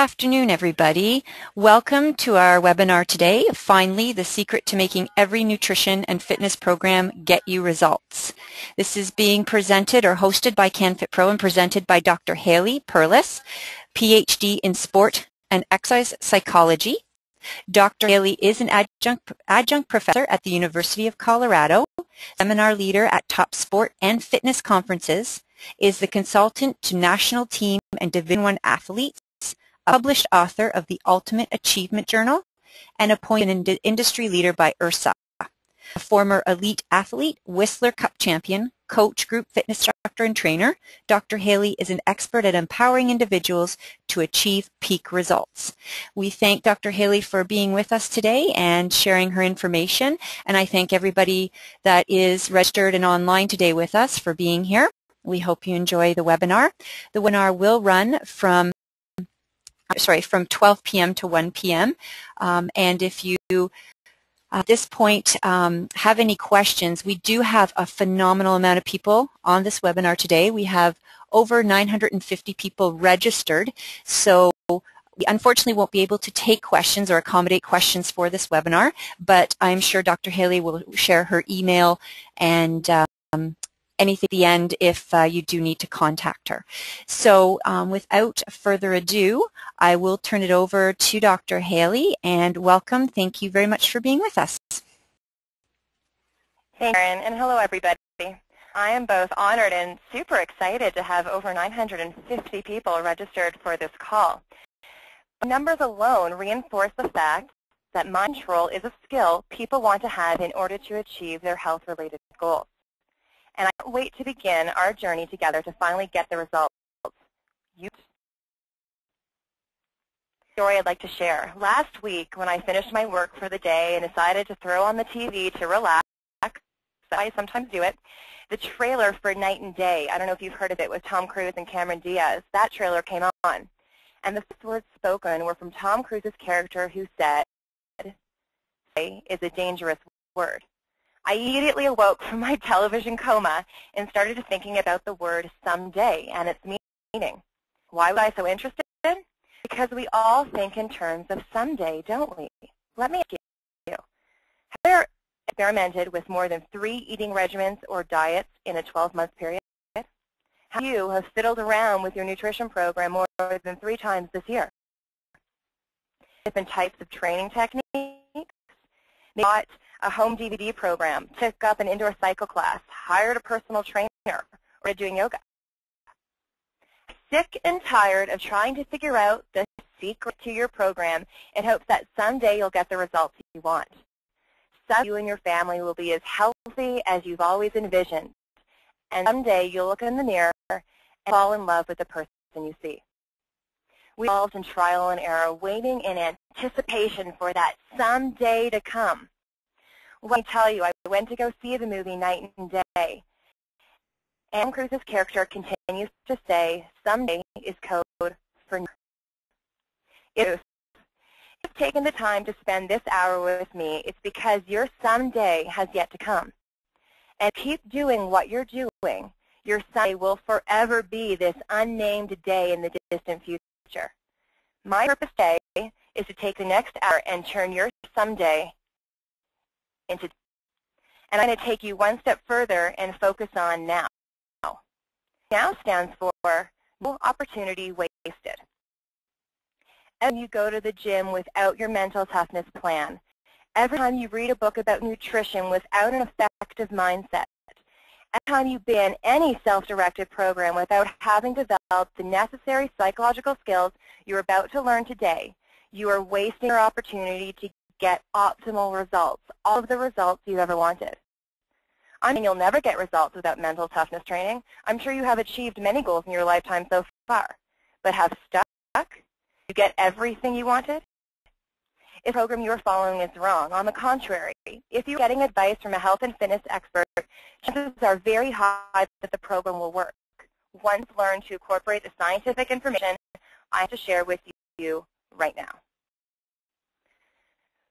Afternoon, everybody. Welcome to our webinar today, Finally, the Secret to Making Every Nutrition and Fitness Program Get You Results. This is being presented or hosted by canfitpro and presented by Dr. Haley Perlis, PhD in Sport and Exercise Psychology. Dr. Haley is an adjunct professor at the University of Colorado, seminar leader at top sport and fitness conferences, is the consultant to national team and Division I athletes, a published author of the Ultimate Achievement Journal, and appointed an industry leader by IRSA. A former elite athlete, Whistler Cup champion, coach, group fitness instructor, and trainer, Dr. Haley is an expert at empowering individuals to achieve peak results. We thank Dr. Haley for being with us today and sharing her information, and I thank everybody that is registered and online today with us for being here. We hope you enjoy the webinar. The webinar will run from 12 p.m. to 1 p.m. And if you, at this point, have any questions, we do have a phenomenal amount of people on this webinar today. We have over 950 people registered, so we unfortunately won't be able to take questions or accommodate questions for this webinar, but I'm sure Dr. Haley will share her email and anything at the end if you do need to contact her. So without further ado, I will turn it over to Dr. Haley, and welcome. Thank you very much for being with us. Thanks, Erin, and hello, everybody. I am both honored and super excited to have over 950 people registered for this call. Numbers alone reinforce the fact that mind control is a skill people want to have in order to achieve their health-related goals. And I can't wait to begin our journey together to finally get the results. Story I'd like to share. Last week, when I finished my work for the day and decided to throw on the TV to relax, I sometimes do it, the trailer for Night and Day, I don't know if you've heard of it, with Tom Cruise and Cameron Diaz, that trailer came on. And the first words spoken were from Tom Cruise's character, who said, "is a dangerous word." I immediately awoke from my television coma and started thinking about the word someday and its meaning. Why was I so interested? Because we all think in terms of someday, don't we? Let me ask you, have you ever experimented with more than 3 eating regimens or diets in a 12-month period? How many of you have fiddled around with your nutrition program more than 3 times this year? Different types of training techniques. Maybe bought a home DVD program, took up an indoor cycle class, hired a personal trainer, or doing yoga. Sick and tired of trying to figure out the secret to your program in hopes that someday you'll get the results you want. Someday you and your family will be as healthy as you've always envisioned, and someday you'll look in the mirror and fall in love with the person you see. We involved in trial and error, waiting in anticipation for that someday to come. Let me tell you, I went to go see the movie Night and Day. Tom Cruise's character continues to say, someday is code for never. If you've taken the time to spend this hour with me, it's because your someday has yet to come. And keep doing what you're doing, your someday will forever be this unnamed day in the distant future. My purpose today is to take the next hour and turn your someday into, and I'm going to take you one step further and focus on now. Now stands for no opportunity wasted. And you go to the gym without your mental toughness plan. Every time you read a book about nutrition without an effective mindset. Every time you begin any self-directed program without having developed the necessary psychological skills you're about to learn today, you are wasting your opportunity to get optimal results, all of the results you've ever wanted. I mean, you'll never get results without mental toughness training. I'm sure you have achieved many goals in your lifetime so far, but have stuck? You get everything you wanted? If the program you are following is wrong, on the contrary, if you're getting advice from a health and fitness expert, chances are very high that the program will work. Once learned to incorporate the scientific information I have to share with you right now.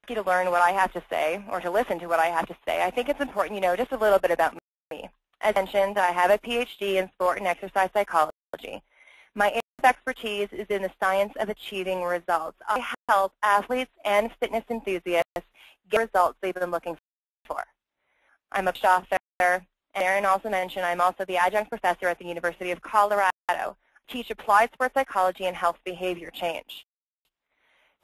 To learn what I have to say, or to listen to what I have to say, I think it's important you know just a little bit about me. As mentioned, I have a PhD in sport and exercise psychology. My expertise is in the science of achieving results. I help athletes and fitness enthusiasts get results they've been looking for. I'm a author, and Erin also mentioned I'm also the adjunct professor at the University of Colorado. I teach applied sports psychology and health behavior change.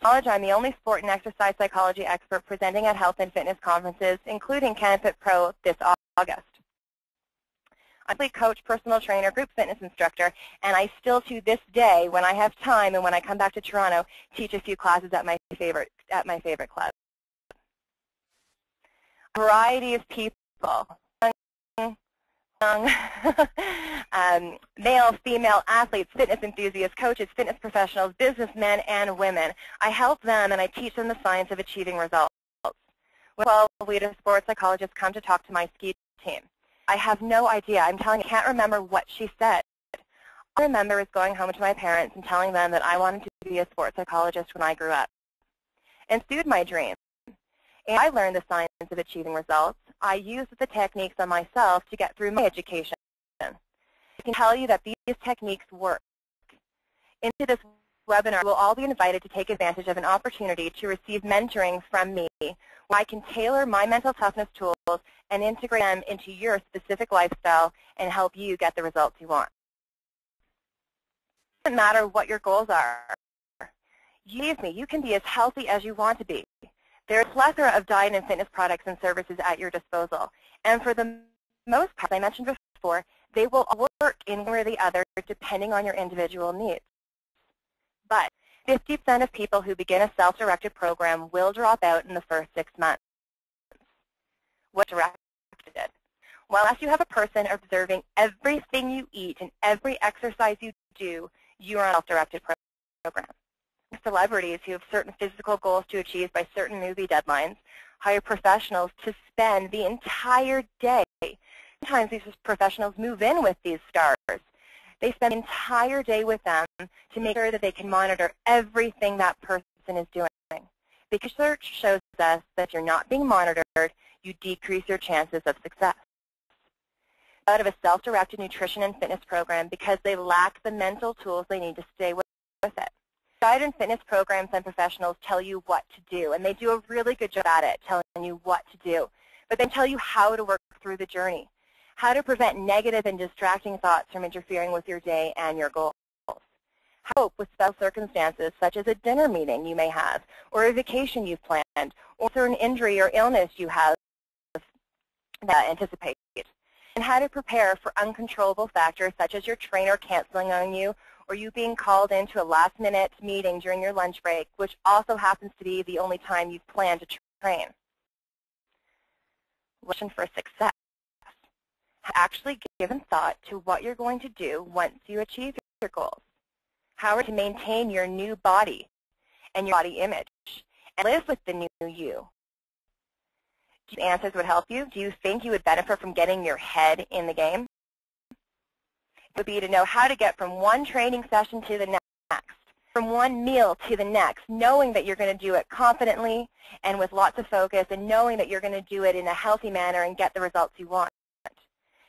Knowledge, I'm the only sport and exercise psychology expert presenting at health and fitness conferences, including canfitpro this August. I'm a coach, personal trainer, group fitness instructor, and I still to this day, when I have time and when I come back to Toronto, teach a few classes at my favorite club. A variety of people, young, male, female athletes, fitness enthusiasts, coaches, fitness professionals, businessmen, and women. I help them and I teach them the science of achieving results. When 12 leaders sports psychologists come to talk to my ski team, I have no idea. I'm telling you, I can't remember what she said. All I remember is going home to my parents and telling them that I wanted to be a sports psychologist when I grew up and pursued my dream. And I learned the science of achieving results. I used the techniques on myself to get through my education. I can tell you that these techniques work. Into this webinar, we'll all be invited to take advantage of an opportunity to receive mentoring from me, where I can tailor my mental toughness tools and integrate them into your specific lifestyle and help you get the results you want. It doesn't matter what your goals are. Believe me, you can be as healthy as you want to be. There are a plethora of diet and fitness products and services at your disposal. And for the most part, as I mentioned before, they will work in one or the other depending on your individual needs. But 50% of people who begin a self-directed program will drop out in the first 6 months. What's directed? Well, unless you have a person observing everything you eat and every exercise you do, you are on a self-directed program. Celebrities who have certain physical goals to achieve by certain movie deadlines hire professionals to spend the entire day. Sometimes these professionals move in with these stars. They spend the entire day with them to make sure that they can monitor everything that person is doing. Because research shows us that if you're not being monitored, you decrease your chances of success. Out of a self-directed nutrition and fitness program because they lack the mental tools they need to stay with it. Diet and fitness programs and professionals tell you what to do, and they do a really good job at it, telling you what to do. But they tell you how to work through the journey, how to prevent negative and distracting thoughts from interfering with your day and your goals. How to cope with special circumstances such as a dinner meeting you may have, or a vacation you've planned, or a certain injury or illness you have that anticipate. And how to prepare for uncontrollable factors such as your trainer canceling on you, or you being called into a last-minute meeting during your lunch break, which also happens to be the only time you've planned to train. Listen for success. Have actually given thought to what you're going to do once you achieve your goals. How are you to maintain your new body and your body image and live with the new you? Do you think answers would help you? Do you think you would benefit from getting your head in the game? Would be to know how to get from one training session to the next, from one meal to the next, knowing that you're going to do it confidently and with lots of focus, and knowing that you're going to do it in a healthy manner and get the results you want.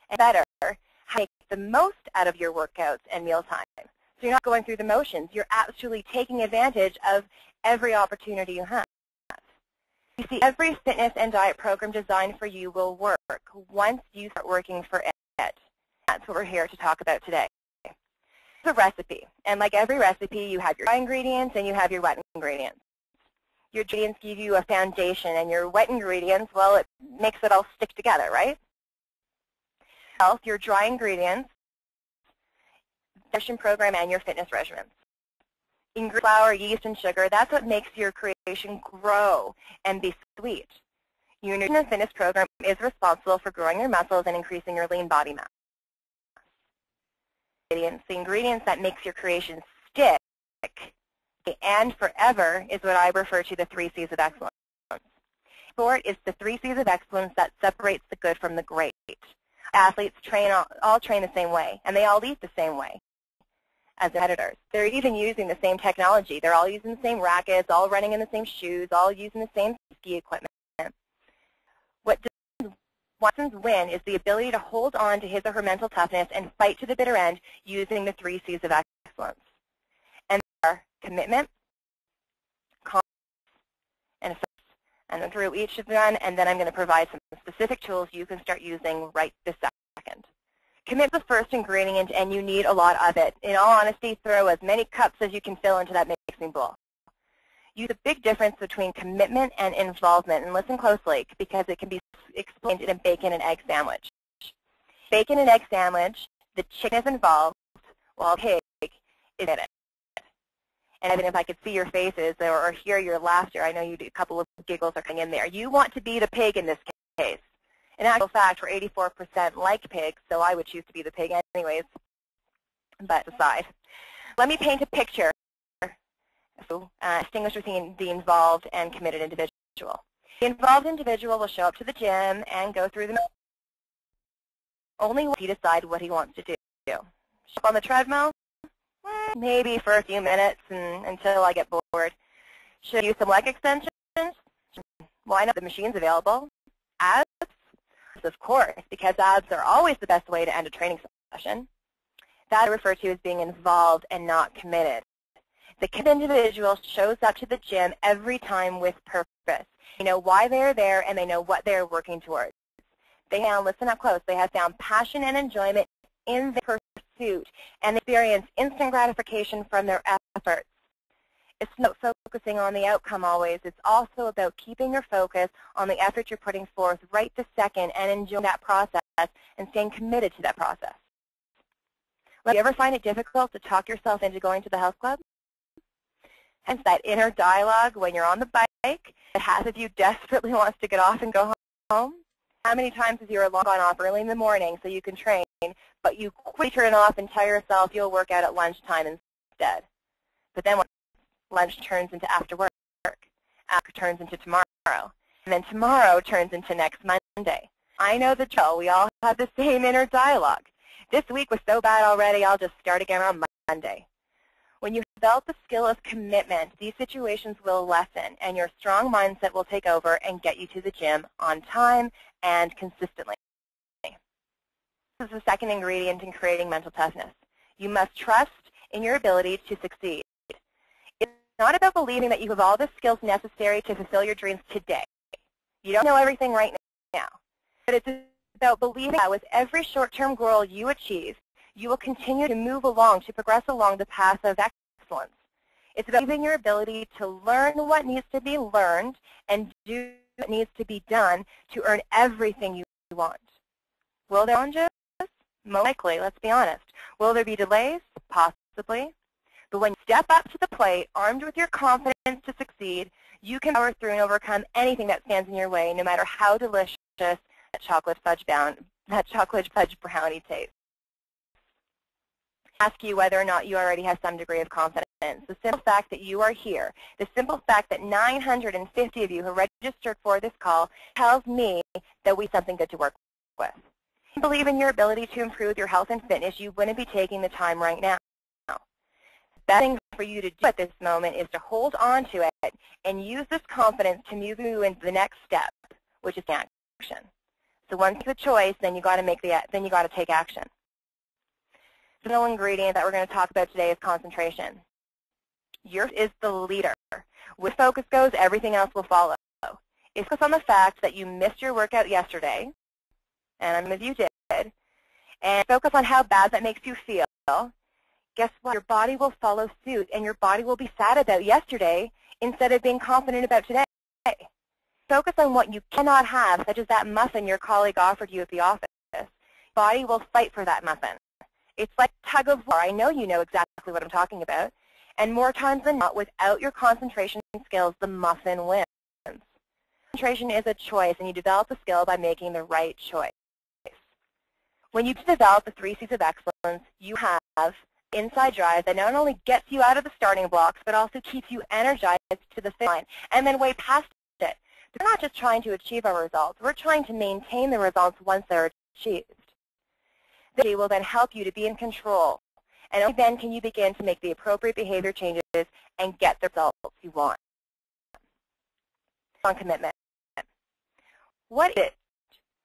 And better, how to make the most out of your workouts and mealtime. So you're not going through the motions. You're actually taking advantage of every opportunity you have. You see, every fitness and diet program designed for you will work once you start working for it. That's what we're here to talk about today. It's a recipe, and like every recipe, you have your dry ingredients and you have your wet ingredients. Your ingredients give you a foundation, and your wet ingredients, well, it makes it all stick together, right? Health, your dry ingredients, nutrition program, and your fitness regimens. Ingredient, flour, yeast, and sugar, that's what makes your creation grow and be sweet. Your nutrition and fitness program is responsible for growing your muscles and increasing your lean body mass. The ingredients that makes your creation stick and forever is what I refer to the 3 C's of excellence. Sport is the 3 C's of excellence that separates the good from the great. Athletes all train the same way, and they all eat the same way as competitors. They're even using the same technology. They're all using the same rackets, all running in the same shoes, all using the same ski equipment. What Watson's win is the ability to hold on to his or her mental toughness and fight to the bitter end using the 3 C's of excellence. And there are commitment, confidence, and effectiveness. And then through each of them, and then I'm going to provide some specific tools you can start using right this second. Commit the first ingredient, and you need a lot of it. In all honesty, throw as many cups as you can fill into that mixing bowl. Use a big difference between commitment and involvement, and listen closely because it can be explained in a bacon and egg sandwich. Bacon and egg sandwich, the chicken is involved, while the pig is in it. And even if I could see your faces or hear your laughter, I know you do, a couple of giggles are coming in there. You want to be the pig in this case. In actual fact, we're 84% like pigs, so I would choose to be the pig anyways. But aside, let me paint a picture. So, distinguish between the involved and committed individual. The involved individual will show up to the gym and go through the only he decide what he wants to do. Show up on the treadmill, maybe for a few minutes until I get bored. Should I use some leg extensions? Why not? The machine's available. Abs? Of course, because abs are always the best way to end a training session. That I refer to as being involved and not committed. The committed individual shows up to the gym every time with purpose. They know why they're there, and they know what they're working towards. They now, listen up close, they have found passion and enjoyment in their pursuit, and they experience instant gratification from their efforts. It's not focusing on the outcome always. It's also about keeping your focus on the effort you're putting forth right this second and enjoying that process and staying committed to that process. Do you ever find it difficult to talk yourself into going to the health club? Hence that inner dialogue when you're on the bike that half of you desperately wants to get off and go home. How many times has your alarm gone off early in the morning so you can train, but you quickly turn it off and tell yourself you'll work out at lunchtime instead? But then when lunch turns into after work, after turns into tomorrow, and then tomorrow turns into next Monday. I know the drill. We all have the same inner dialogue. This week was so bad already, I'll just start again on Monday. When you develop the skill of commitment, these situations will lessen, and your strong mindset will take over and get you to the gym on time and consistently. This is the second ingredient in creating mental toughness. You must trust in your ability to succeed. It's not about believing that you have all the skills necessary to fulfill your dreams today. You don't know everything right now. But it's about believing that with every short-term goal you achieve, you will continue to move along, to progress along the path of excellence. It's about believing your ability to learn what needs to be learned and do what needs to be done to earn everything you want. Will there be challenges? Most likely, let's be honest. Will there be delays? Possibly. But when you step up to the plate, armed with your confidence to succeed, you can power through and overcome anything that stands in your way, no matter how delicious that chocolate fudge brownie tastes. Ask you whether or not you already have some degree of confidence. The simple fact that you are here, the simple fact that 950 of you who registered for this call tells me that we have something good to work with. If you believe in your ability to improve your health and fitness, you wouldn't be taking the time right now. The best thing for you to do at this moment is to hold on to it and use this confidence to move you into the next step, which is action. So once you have a choice, then you got to take action. The final ingredient that we're going to talk about today is concentration. Yours is the leader. Where focus goes, everything else will follow. It's focus on the fact that you missed your workout yesterday, and some of you did, and focus on how bad that makes you feel. Guess what? Your body will follow suit, and your body will be sad about yesterday instead of being confident about today. Focus on what you cannot have, such as that muffin your colleague offered you at the office. Your body will fight for that muffin. It's like tug of war. I know you know exactly what I'm talking about. And more times than not, without your concentration skills, the muffin wins. Concentration is a choice, and you develop the skill by making the right choice. When you develop the 3 C's of excellence, you have inside drive that not only gets you out of the starting blocks, but also keeps you energized to the finish line, and then way past it. We're not just trying to achieve our results. We're trying to maintain the results once they're achieved. This will then help you to be in control, and only then can you begin to make the appropriate behavior changes and get the results you want. On commitment. What is it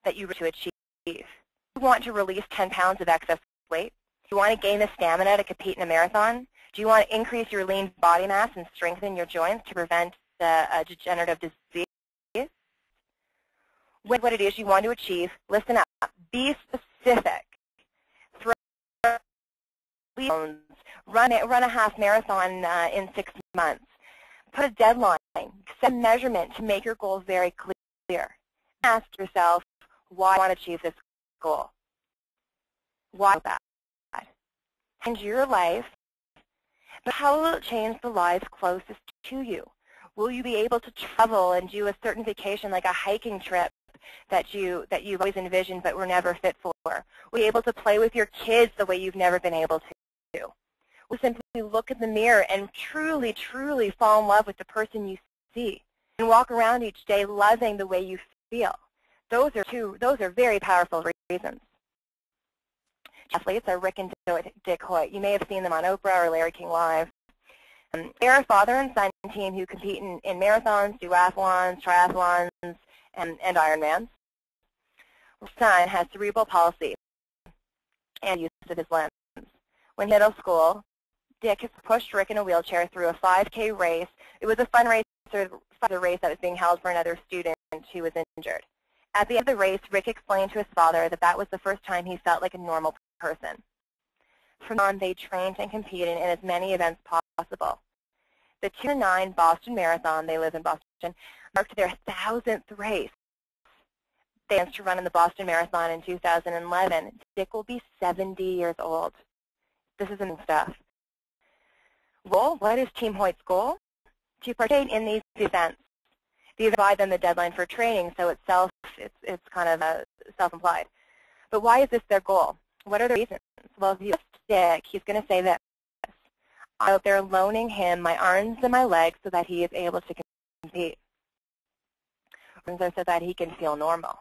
that you want to achieve? You want to release 10 pounds of excess weight? you want to gain the stamina to compete in a marathon? Do you want to increase your lean body mass and strengthen your joints to prevent a degenerative disease? What it is you want to achieve, listen up. Be specific. Run a half marathon in 6 months. Put a deadline. Set a measurement to make your goals very clear. Ask yourself, why do I want to achieve this goal? Why that? Change your life, but how will it change the lives closest to you? Will you be able to travel and do a certain vacation, like a hiking trip that you've always envisioned but were never fit for? Will you be able to play with your kids the way you've never been able to? Will simply look in the mirror and truly, truly fall in love with the person you see and walk around each day loving the way you feel? Those are very powerful reasons. Athletes are Rick and Dick Hoyt. You may have seen them on Oprah or Larry King Live. They're a father and son team who compete in marathons, duathlons, triathlons, and Ironmans. His son has cerebral palsy and use of his limbs. When in middle school, Dick has pushed Rick in a wheelchair through a 5K race. It was a fundraiser for the race that was being held for another student who was injured. At the end of the race, Rick explained to his father that was the first time he felt like a normal person. From on, they trained and competed in as many events possible. The 2009 Boston Marathon, they live in Boston, marked their 1,000th race. They plans to run in the Boston Marathon in 2011. Dick will be 70 years old. This is amazing stuff. Goal, what is Team Hoyt's goal? To participate in these events. These provide them the deadline for training, so it's kind of self-implied. But why is this their goal? What are the reasons? Well, if you ask Dick, he's going to say this. I'm out there loaning him my arms and my legs so that he is able to compete. So that he can feel normal.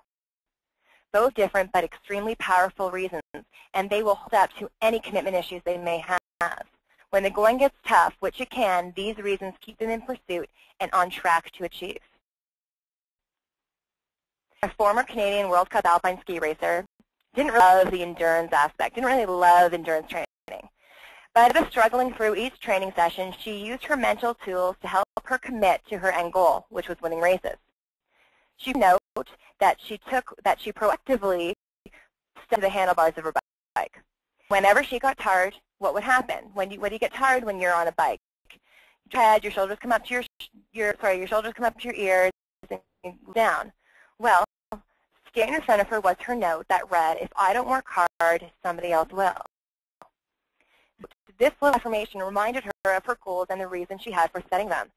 Both different but extremely powerful reasons, and they will hold up to any commitment issues they may have. When the going gets tough, which it can, these reasons keep them in pursuit and on track to achieve. A former Canadian World Cup alpine ski racer didn't really love the endurance aspect, didn't really love endurance training. But instead of struggling through each training session, she used her mental tools to help her commit to her end goal, which was winning races. She noted that she proactively stepped to the handlebars of her bike. Whenever she got tired, what would happen? When do you get tired when you're on a bike? Your shoulders come up to your shoulders come up to your ears and you go down. Well, standing in front of her was her note that read, "If I don't work hard, somebody else will." This little affirmation reminded her of her goals and the reason she had for setting them.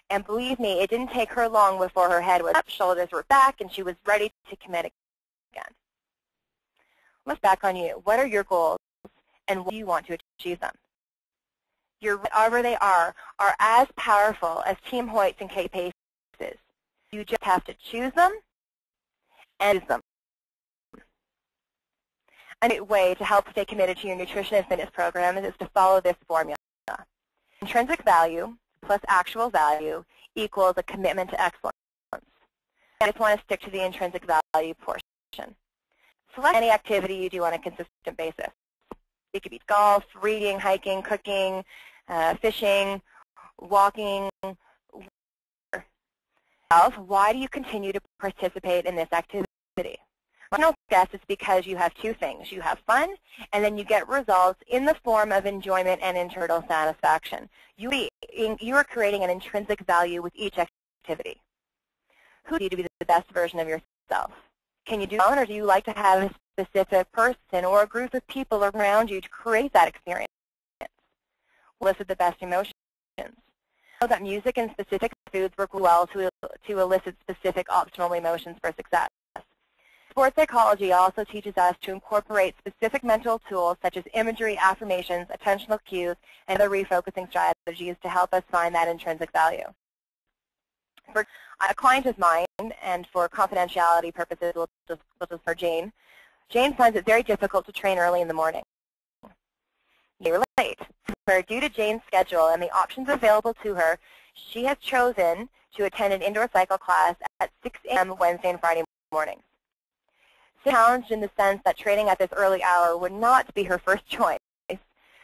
And believe me, it didn't take her long before her head was up, shoulders were back, and she was ready to commit again. Look back on you. What are your goals, and what do you want to achieve them? Whatever they are as powerful as Team Hoyt's and Kate Pace's. You just have to choose them and use them. A great way to help stay committed to your nutrition and fitness program is to follow this formula. Intrinsic value plus actual value equals a commitment to excellence. I just want to stick to the intrinsic value portion. Select any activity you do on a consistent basis. It could be golf, reading, hiking, cooking, fishing, walking. Why do you continue to participate in this activity? My personal guess is because you have two things. You have fun, and then you get results in the form of enjoyment and internal satisfaction. You are creating an intrinsic value with each activity. Who do you to be the best version of yourself? Can you do it alone, or do you like to have a specific person or a group of people around you to create that experience? Elicit the best emotions. Know that music and specific foods work well to elicit specific optimal emotions for success. Sports psychology also teaches us to incorporate specific mental tools such as imagery, affirmations, attentional cues, and other refocusing strategies to help us find that intrinsic value. For a client of mine, and for confidentiality purposes, we'll just for Jane. Jane finds it very difficult to train early in the morning. They were late. Due to Jane's schedule and the options available to her, she has chosen to attend an indoor cycle class at 6 a.m. Wednesday and Friday mornings. She's challenged in the sense that training at this early hour would not be her first choice,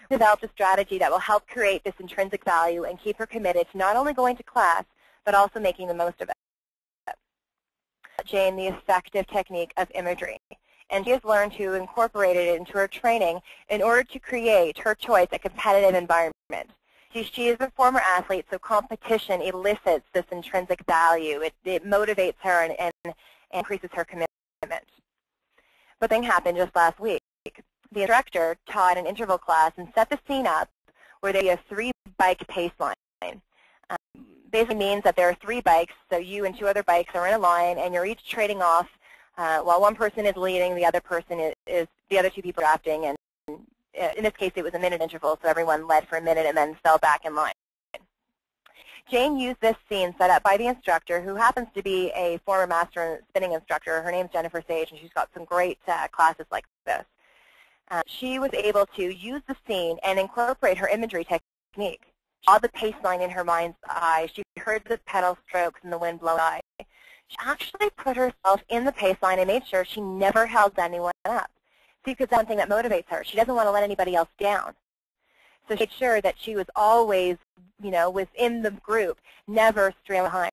We developed a strategy that will help create this intrinsic value and keep her committed to not only going to class, but also making the most of it. Jane, the effective technique of imagery. And she has learned to incorporate it into her training in order to create her choice a competitive environment. She is a former athlete, so competition elicits this intrinsic value. It motivates her and increases her commitment. But thing happened just last week. The instructor taught an interval class and set the scene up where they have 3-bike pace line. Basically means that there are 3 bikes, so you and 2 other bikes are in a line, and you're each trading off while one person is leading, the other person is the other 2 people are drafting, and in this case it was a minute interval, so everyone led for a minute and then fell back in line. Jane used this scene set up by the instructor, who happens to be a former master spinning instructor. Her name's Jennifer Sage, and she's got some great classes like this. She was able to use the scene and incorporate her imagery technique. She saw the pace line in her mind's eye. She heard the pedal strokes and the wind blow by. She actually put herself in the pace line and made sure she never held anyone up. See, because that's one thing that motivates her. She doesn't want to let anybody else down. So she made sure that she was always, within the group, never straight behind.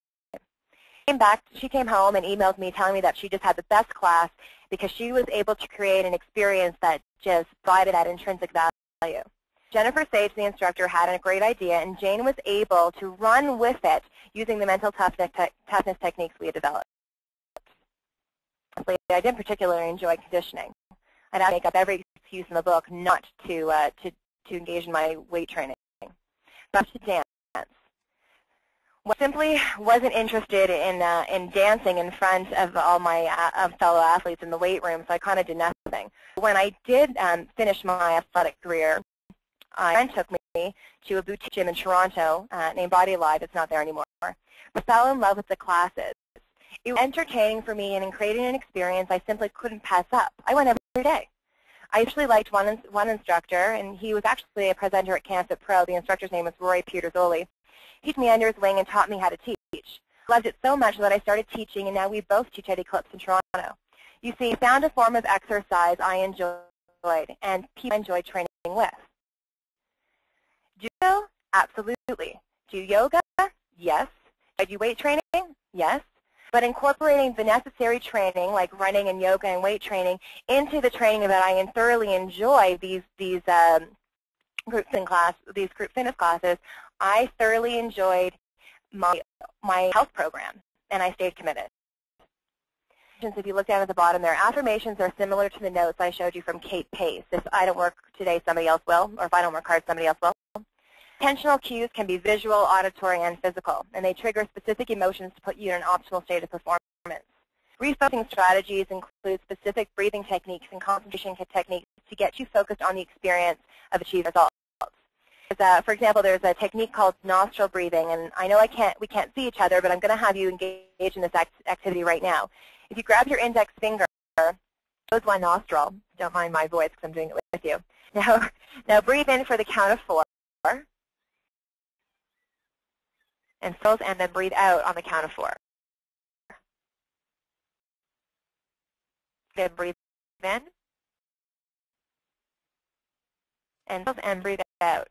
She came home and emailed me telling me that she just had the best class because she was able to create an experience that just provided that intrinsic value. Jennifer Sage, the instructor, had a great idea, and Jane was able to run with it using the mental toughness techniques we had developed. I didn't particularly enjoy conditioning. I'd have to make up every excuse in the book not to engage in my weight training. But to dance. I simply wasn't interested in dancing in front of all my fellow athletes in the weight room, so I kind of did nothing. When I did finish my athletic career, a friend took me to a boutique gym in Toronto named Body Alive. It's not there anymore. I fell in love with the classes. It was entertaining for me, and in creating an experience I simply couldn't pass up. I went every day. I actually liked one instructor, and he was actually a presenter at canfitpro. The instructor's name was Rory Peterzoli. He took me under his wing and taught me how to teach. I loved it so much that I started teaching, and now we both teach at Eclipse in Toronto. You see, I found a form of exercise I enjoyed and people I enjoyed training with. Judo? Absolutely. Do yoga? Yes. Do I do weight training? Yes. But incorporating the necessary training, like running and yoga and weight training, into the training that I thoroughly enjoy, these group fitness classes, I thoroughly enjoyed my health program, and I stayed committed. If you look down at the bottom there, affirmations are similar to the notes I showed you from Kate Pace. If I don't work today, somebody else will, or if I don't work hard, somebody else will. Intentional cues can be visual, auditory, and physical, and they trigger specific emotions to put you in an optimal state of performance. Refocusing strategies include specific breathing techniques and concentration techniques to get you focused on the experience of achieving results. For example, there's a technique called nostril breathing, and I know we can't see each other, but I'm going to have you engage in this activity right now. If you grab your index finger, close one nostril. Don't mind my voice because I'm doing it with you. Now breathe in for the count of 4. And then breathe out on the count of 4. Then breathe in. And breathe out.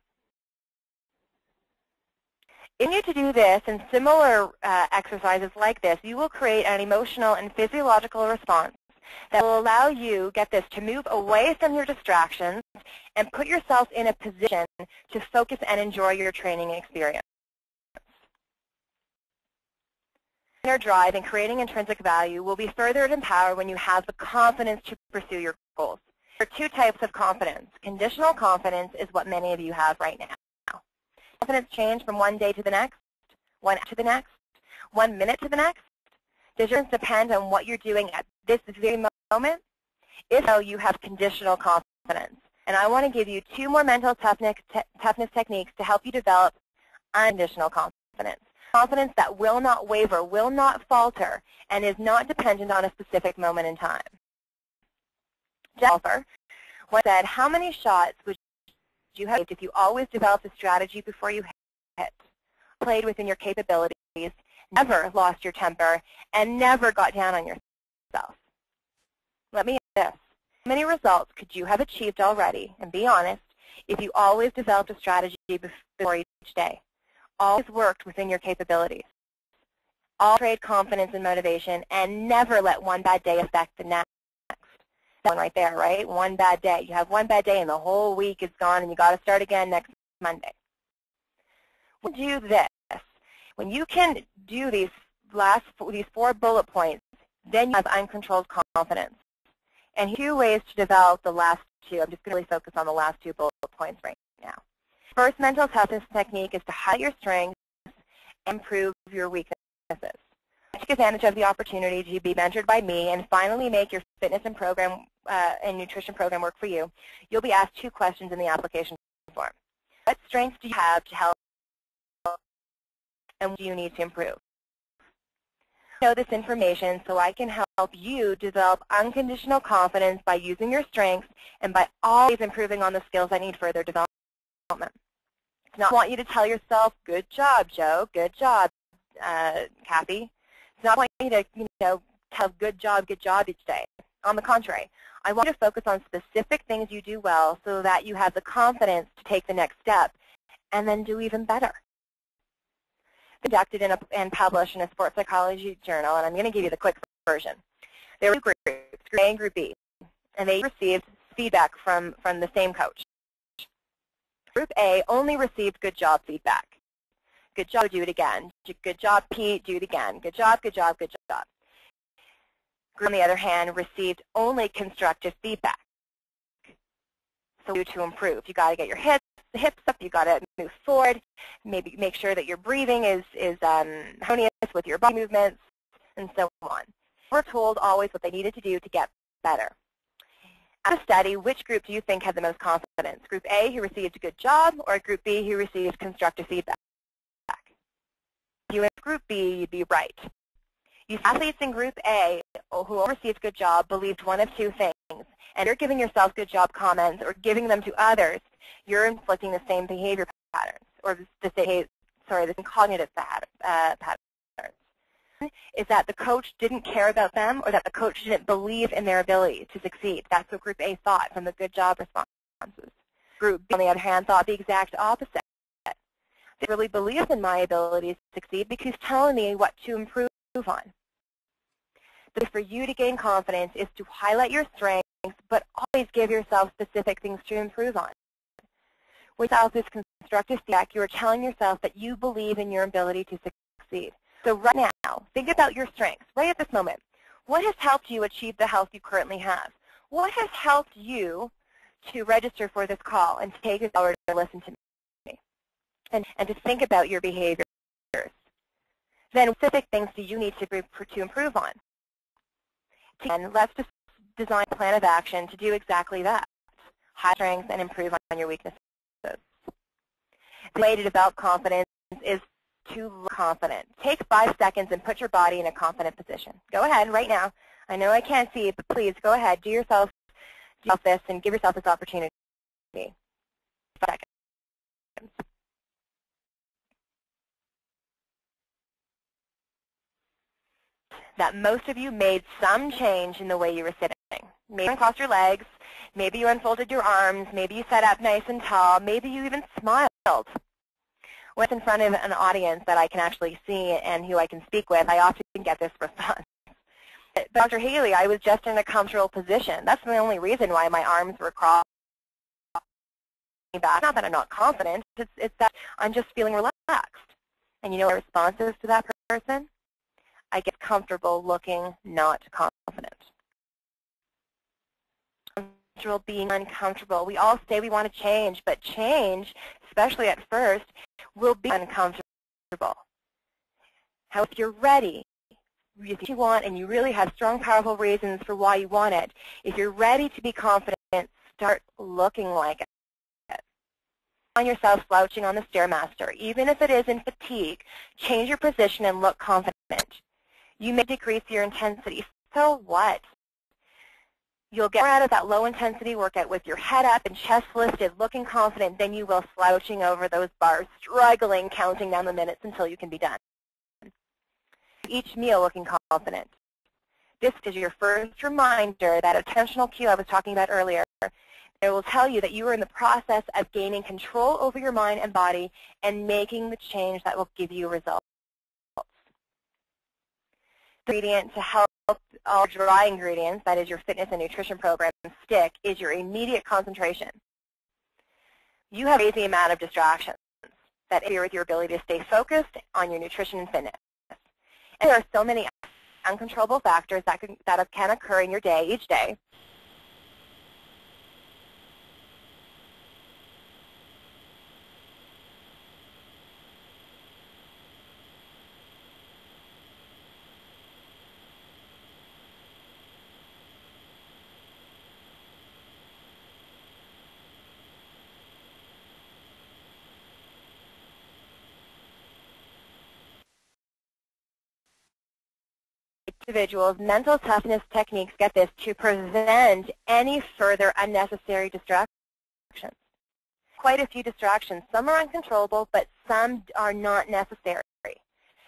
In you to do this and similar exercises like this, you will create an emotional and physiological response that will allow you, get this, to move away from your distractions and put yourself in a position to focus and enjoy your training experience. Inner drive and creating intrinsic value will be furthered and empowered when you have the confidence to pursue your goals. There are 2 types of confidence. Conditional confidence is what many of you have right now. Confidence change from one day to the next, one to the next, 1 minute to the next. Does your confidence depend on what you're doing at this very moment? If so, you have conditional confidence. And I want to give you 2 more mental toughness techniques to help you develop unconditional confidence. Confidence that will not waver, will not falter, and is not dependent on a specific moment in time. Jennifer once said, how many shots would you have if you always developed a strategy before you hit, played within your capabilities, never lost your temper, and never got down on yourself? Let me ask this. How many results could you have achieved already, and be honest, If you always developed a strategy before each day, always worked within your capabilities, all trade confidence and motivation, and never let one bad day affect the next. That one right there, right? One bad day. You have one bad day and the whole week is gone and you got to start again next Monday. When you do this, when you can do these 4 bullet points, then you have uncontrolled confidence. And 2 ways to develop the last 2. I'm just going to really focus on the last 2 bullet points right now. First mental toughness technique is to highlight your strengths and improve your weaknesses. Take advantage of the opportunity to be mentored by me and finally make your fitness and nutrition program work for you. You'll be asked 2 questions in the application form. What strengths do you have to help, and what do you need to improve? Know this information so I can help you develop unconditional confidence by using your strengths and by always improving on the skills that need further development. It's not want you to tell yourself, good job, Joe, good job, Kathy. It's not want you to, tell good job each day. On the contrary, I want you to focus on specific things you do well so that you have the confidence to take the next step and then do even better. Conducted and published in a sports psychology journal, and I'm going to give you the quick version. There were 2 groups, Group A and Group B, and they received feedback from the same coach. Group A only received good job feedback. Good job, do it again. Good job, Pete, do it again. Good job, good job, good job. Group, on the other hand, received only constructive feedback. So to improve, you got to get your hips up, you got to move forward, maybe make sure that your breathing is harmonious with your body movements, and so on. We're told always what they needed to do to get better. At a study, which group do you think had the most confidence? Group A, who received a good job, or Group B, who received constructive feedback? If you in Group B, you'd be right. You athletes in Group A who all received good job believed one of 2 things, and you're giving yourself good job comments or giving them to others, you're inflicting the same behavior patterns, or the same cognitive patterns. Is that the coach didn't care about them, or that the coach didn't believe in their ability to succeed? That's what Group A thought from the good job responses. Group B, on the other hand, thought the exact opposite. They really believe in my ability to succeed because he's telling me what to improve on. The way for you to gain confidence is to highlight your strengths, but always give yourself specific things to improve on. Without this constructive feedback, you are telling yourself that you believe in your ability to succeed. So right now, think about your strengths right at this moment. What has helped you achieve the health you currently have? What has helped you to register for this call and take this hour to listen to me? And to think about your behaviors. Then what specific things do you need to improve on? And let's just design a plan of action to do exactly that. High strengths and improve on your weaknesses. The way to develop confidence is to look confident. Take 5 seconds and put your body in a confident position. Go ahead right now. I know I can't see it, but please go ahead. Do yourself this and give yourself this opportunity. 5 seconds. That most of you made some change in the way you were sitting. Maybe you crossed your legs, maybe you unfolded your arms, maybe you sat up nice and tall, maybe you even smiled. When it's in front of an audience that I can actually see and who I can speak with, I often get this response. Dr. Haley, I was just in a comfortable position. That's the only reason why my arms were crossed back. Not that I'm not confident, it's that I'm just feeling relaxed. And you know what my response is to that person? I get comfortable looking not confident. Comfortable being uncomfortable. We all say we want to change, but change, especially at first, will be uncomfortable. How if you're ready, if you want and you really have strong, powerful reasons for why you want it, if you're ready to be confident, start looking like it. Find yourself slouching on the Stairmaster. Even if it is in fatigue, change your position and look confident. You may decrease your intensity. So what? You'll get more out of that low-intensity workout with your head up and chest lifted, looking confident, than you will slouching over those bars, struggling, counting down the minutes until you can be done. Each meal looking confident. This is your first reminder, that attentional cue I was talking about earlier. will tell you that you are in the process of gaining control over your mind and body and making the change that will give you results. The ingredient to help all dry ingredients, that is your fitness and nutrition program, stick, is your immediate concentration. You have a crazy amount of distractions that interfere with your ability to stay focused on your nutrition and fitness. And there are so many uncontrollable factors that can occur in your day, each day. Individuals, mental toughness techniques, get this, to prevent any further unnecessary distractions. Quite a few distractions. Some are uncontrollable, but some are not necessary. The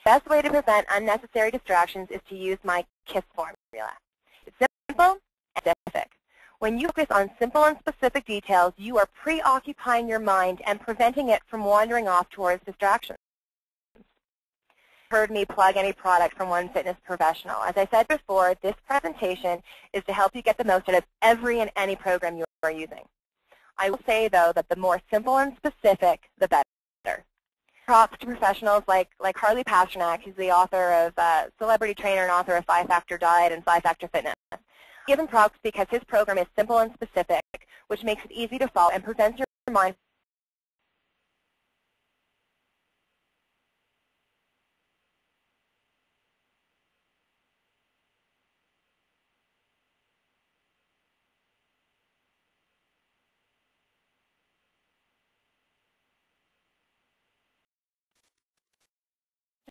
best way to prevent unnecessary distractions is to use my KISS formula. It's simple and specific. When you focus on simple and specific details, you are preoccupying your mind and preventing it from wandering off towards distractions. Heard me plug any product from one fitness professional. As I said before, this presentation is to help you get the most out of every and any program you are using. I will say, though, that the more simple and specific, the better. Props to professionals like Harley Pasternak, who's the author of celebrity trainer and author of 5-Factor Diet and 5-Factor Fitness. Give him props because his program is simple and specific, which makes it easy to follow and prevents your mind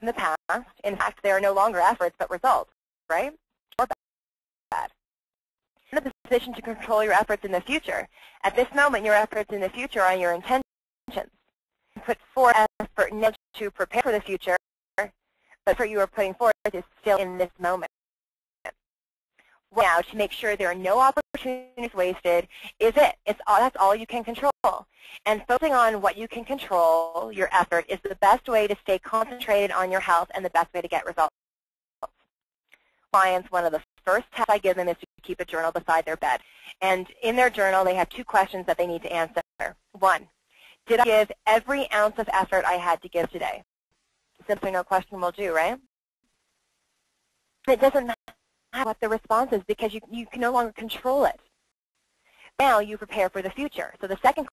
in the past. In fact, there are no longer efforts but results, right? Or bad. In the position to control your efforts in the future. At this moment, your efforts in the future are your intentions. Put forth effort now to prepare for the future, but the effort you are putting forth is still in this moment. Now, to make sure there are no opportunities wasted, that's all you can control. And focusing on what you can control, your effort, is the best way to stay concentrated on your health and the best way to get results. Clients, one of the first tasks I give them is to keep a journal beside their bed. And in their journal, they have 2 questions that they need to answer. 1, did I give every ounce of effort I had to give today? Simply no question will do, right? It doesn't matter what the response is because you can no longer control it. Now you prepare for the future. So the second